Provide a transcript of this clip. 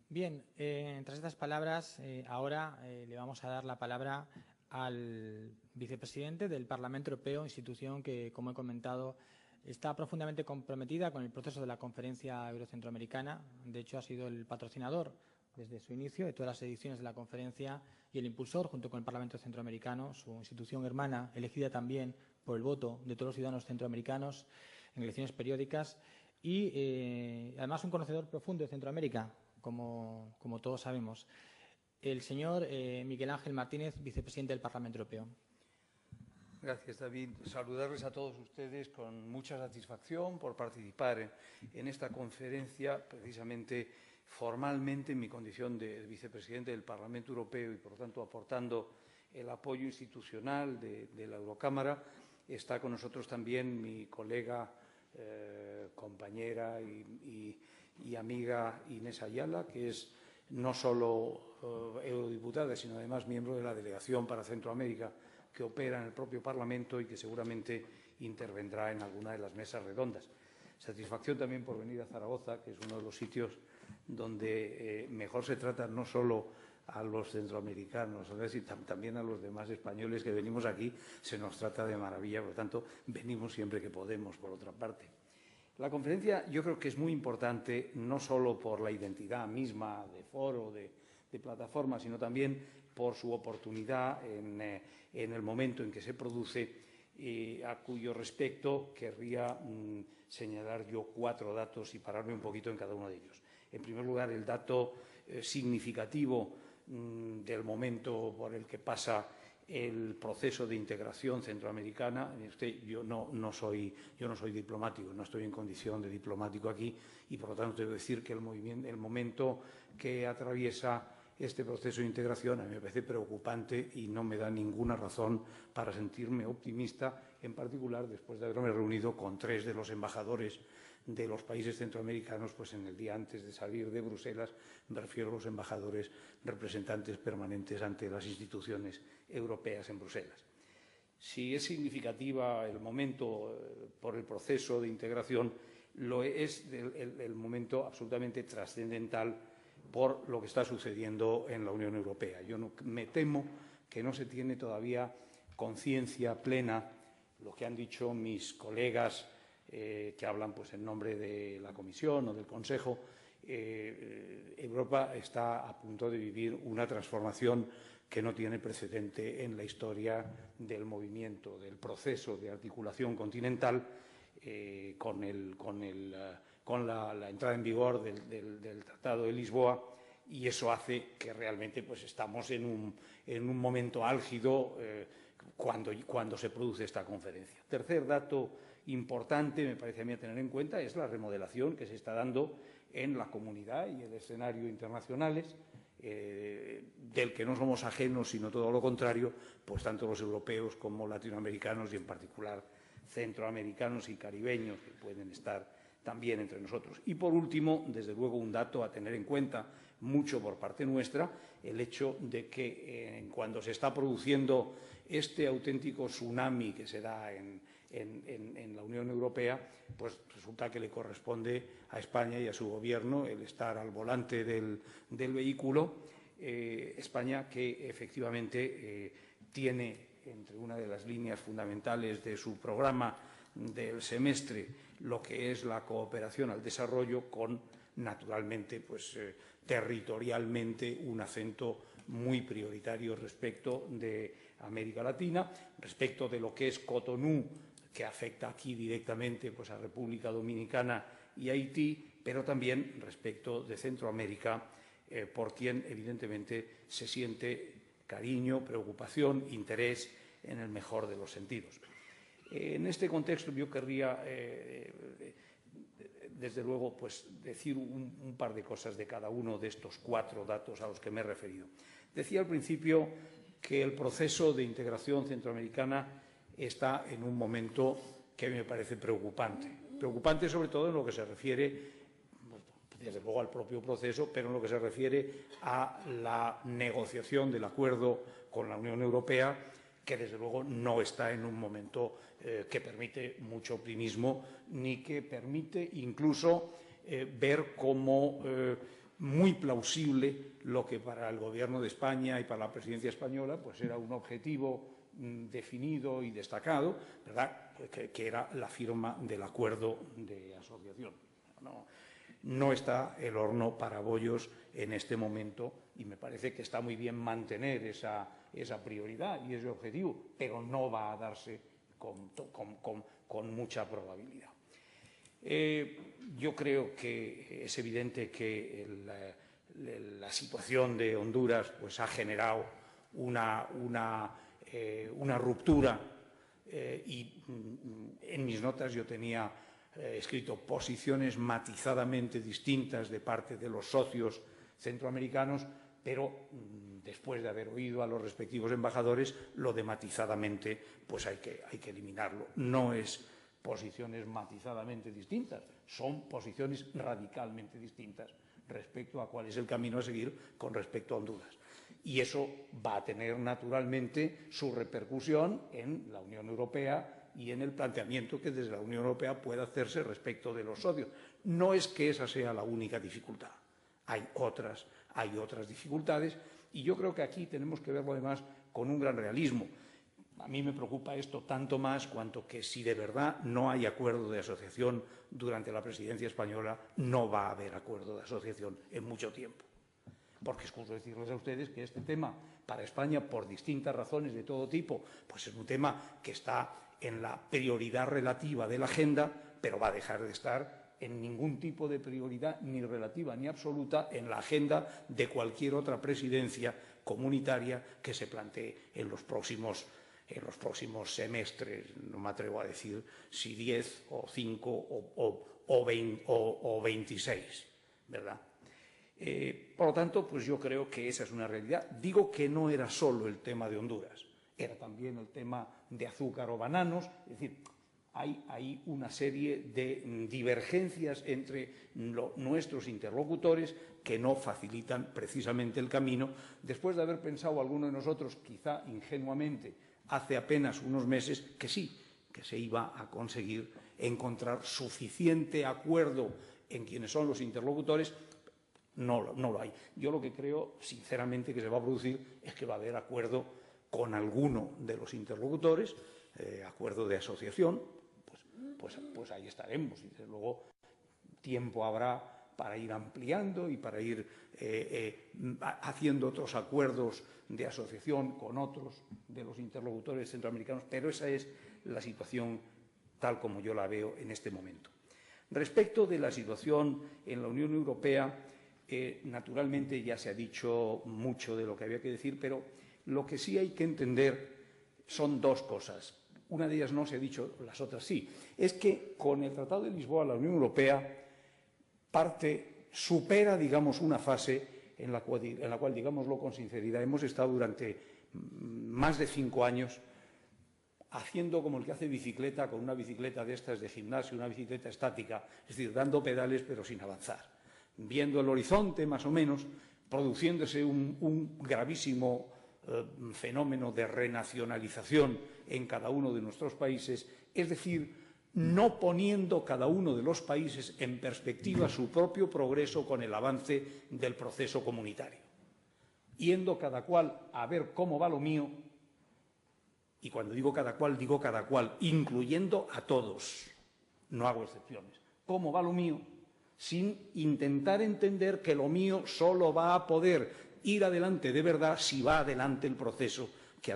Bien, tras estas palabras, ahora le vamos a dar la palabra al vicepresidente del Parlamento Europeo, institución que, como he comentado, está profundamente comprometida con el proceso de la Conferencia Eurocentroamericana. De hecho, ha sido el patrocinador desde su inicio de todas las ediciones de la conferencia y el impulsor, junto con el Parlamento Centroamericano, su institución hermana, elegida también por el voto de todos los ciudadanos centroamericanos en elecciones periódicas y, además, un conocedor profundo de Centroamérica, como todos sabemos. El señor Miguel Ángel Martínez, vicepresidente del Parlamento Europeo. Gracias, David. Saludarles a todos ustedes con mucha satisfacción por participar en esta conferencia, precisamente formalmente en mi condición de vicepresidente del Parlamento Europeo y, por lo tanto, aportando el apoyo institucional de la Eurocámara. Está con nosotros también mi colega, compañera y amiga Inés Ayala, que es no solo eurodiputada, sino además miembro de la Delegación para Centroamérica, que opera en el propio Parlamento y que seguramente intervendrá en alguna de las mesas redondas. Satisfacción también por venir a Zaragoza, que es uno de los sitios donde mejor se trata no solo a los centroamericanos, sino también a los demás españoles que venimos aquí, se nos trata de maravilla, por lo tanto, venimos siempre que podemos, por otra parte. La conferencia yo creo que es muy importante, no solo por la identidad misma de foro, de plataforma, sino también por su oportunidad en el momento en que se produce, a cuyo respecto querría señalar yo 4 datos y pararme un poquito en cada uno de ellos. En primer lugar, el dato significativo del momento por el que pasa el proceso de integración centroamericana. Yo no soy diplomático, no estoy en condición de diplomático aquí y, por lo tanto, debo decir que el momento que atraviesa este proceso de integración a mí me parece preocupante y no me da ninguna razón para sentirme optimista, en particular después de haberme reunido con 3 de los embajadores de los países centroamericanos, pues en el día antes de salir de Bruselas, me refiero a los embajadores representantes permanentes ante las instituciones europeas en Bruselas. Si es significativa el momento por el proceso de integración, lo es el momento absolutamente trascendental por lo que está sucediendo en la Unión Europea. Me temo que no se tiene todavía conciencia plena, lo que han dicho mis colegas que hablan pues, en nombre de la Comisión o del Consejo. Europa está a punto de vivir una transformación que no tiene precedente en la historia del movimiento, del proceso de articulación continental con la entrada en vigor del Tratado de Lisboa, y eso hace que realmente pues, estamos en un momento álgido cuando se produce esta conferencia. Tercer dato importante, me parece a mí a tener en cuenta, es la remodelación que se está dando en la comunidad y el escenario internacionales, del que no somos ajenos, sino todo lo contrario, pues tanto los europeos como latinoamericanos y, en particular, centroamericanos y caribeños, que pueden estar también entre nosotros. Y, por último, desde luego, un dato a tener en cuenta mucho por parte nuestra, el hecho de que cuando se está produciendo este auténtico tsunami que se da en la Unión Europea, pues resulta que le corresponde a España y a su Gobierno el estar al volante del vehículo. España, que efectivamente tiene entre una de las líneas fundamentales de su programa del semestre lo que es la cooperación al desarrollo, con, naturalmente, pues territorialmente un acento muy prioritario respecto de América Latina, respecto de lo que es Cotonú, que afecta aquí directamente pues, a República Dominicana y Haití, pero también respecto de Centroamérica, por quien evidentemente se siente cariño, preocupación, interés en el mejor de los sentidos. En este contexto yo querría, desde luego, pues, decir un par de cosas de cada uno de estos 4 datos a los que me he referido. Decía al principio que el proceso de integración centroamericana está en un momento que me parece preocupante. Preocupante sobre todo en lo que se refiere, desde luego, al propio proceso, pero en lo que se refiere a la negociación del acuerdo con la Unión Europea, que desde luego no está en un momento que permite mucho optimismo, ni que permite incluso ver cómo muy plausible lo que para el Gobierno de España y para la presidencia española pues era un objetivo definido y destacado, ¿verdad?, que era la firma del acuerdo de asociación. No está el horno para bollos en este momento y me parece que está muy bien mantener esa prioridad y ese objetivo, pero no va a darse con mucha probabilidad. Yo creo que es evidente que la situación de Honduras pues, ha generado una ruptura y en mis notas yo tenía escrito posiciones matizadamente distintas de parte de los socios centroamericanos, pero después de haber oído a los respectivos embajadores, lo de matizadamente pues hay que eliminarlo. No es posiciones matizadamente distintas, son posiciones radicalmente distintas respecto a cuál es el camino a seguir con respecto a Honduras. Y eso va a tener naturalmente su repercusión en la Unión Europea y en el planteamiento que desde la Unión Europea pueda hacerse respecto de los socios. No es que esa sea la única dificultad, hay otras dificultades y yo creo que aquí tenemos que verlo además con un gran realismo. A mí me preocupa esto tanto más cuanto que si de verdad no hay acuerdo de asociación durante la presidencia española, no va a haber acuerdo de asociación en mucho tiempo. Porque excuso decirles a ustedes que este tema para España, por distintas razones de todo tipo, pues es un tema que está en la prioridad relativa de la agenda, pero va a dejar de estar en ningún tipo de prioridad ni relativa ni absoluta en la agenda de cualquier otra presidencia comunitaria que se plantee en los próximos semestres. No me atrevo a decir si 10 o 5 o 20 o 26, ¿verdad? Por lo tanto, pues yo creo que esa es una realidad. Digo que no era solo el tema de Honduras, era también el tema de azúcar o bananos, es decir, hay una serie de divergencias entre nuestros interlocutores que no facilitan precisamente el camino, después de haber pensado alguno de nosotros, quizá ingenuamente, hace apenas unos meses, que sí, que se iba a conseguir encontrar suficiente acuerdo en quienes son los interlocutores. No lo hay. Yo lo que creo, sinceramente, que se va a producir es que va a haber acuerdo con alguno de los interlocutores, acuerdo de asociación, pues ahí estaremos. Y desde luego tiempo habrá para ir ampliando y para ir haciendo otros acuerdos de asociación con otros de los interlocutores centroamericanos, pero esa es la situación tal como yo la veo en este momento. Respecto de la situación en la Unión Europea, naturalmente ya se ha dicho mucho de lo que había que decir, pero lo que sí hay que entender son dos cosas. Una de ellas no se ha dicho, las otras sí. Es que con el Tratado de Lisboa la Unión Europea supera, digamos, una fase en la cual, digámoslo con sinceridad, hemos estado durante más de 5 años haciendo como el que hace bicicleta con una bicicleta de estas de gimnasio, una bicicleta estática, es decir, dando pedales pero sin avanzar, viendo el horizonte más o menos, produciéndose un gravísimo fenómeno de renacionalización en cada uno de nuestros países, es decir, no poniendo cada uno de los países en perspectiva su propio progreso con el avance del proceso comunitario, yendo cada cual a ver cómo va lo mío, y cuando digo cada cual, incluyendo a todos, no hago excepciones, cómo va lo mío, sin intentar entender que lo mío solo va a poder ir adelante de verdad si va adelante el proceso